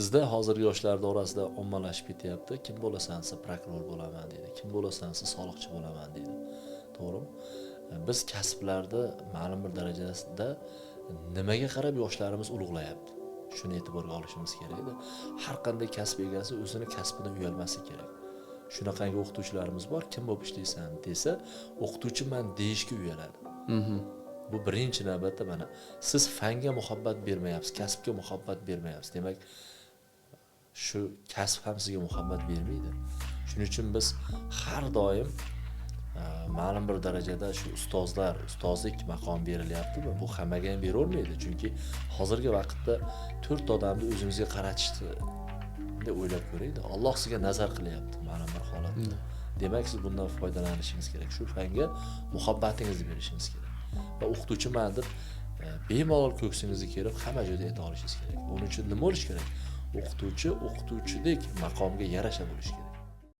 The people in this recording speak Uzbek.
Bizda hozirgi yoshlarning orasida ommalashib ketyapti. Kim bo'lasan, desa prokuror bo'laman deydi. Kim bo'lasan, desa soliqchi bo'laman deydi. To'g'rimi? Biz kasblarda ma'lum bir darajada nimaga qarab yoshlarimiz ulug'layapti? Shuni e'tiborga olishimiz kerak-da. Har qanday kasb egasi o'zini kasbidan uyalmasligi kerak. Shunaqangi o'qituvchilarimiz bor, kim bo'lib ishlaysan desa, o'qituvchiman deyishga uyaladi. Bu birinchi navbatda mana siz fanga muhabbat bermayapsiz, kasbga muhabbat bermayapsiz. Demak, shu kasb ham sizga muhabbat bermaydi. Shuning uchun biz har doim ma'lum bir darajada shu ustozlik maqom berilyaptimi? Bu hammaga ham beravermaydi. Chunki hozirgi vaqtda 4 odamni o'zimizga qaratishni deb o'ylab ko'ring-da. Alloh sizga nazar qilyapti ma'lum bir holatda. Demak, siz bundan foydalanishingiz kerak. Shu fanga muhabbatingizni berishingiz kerak. Va o'qituvchiman deb bemalol ko'ksingizni kerib hamma joyda ayta olishingiz kerak. Buning uchun nima bo'lish kerak? O'qituvchidek maqomga yarasha bo'lish kerak.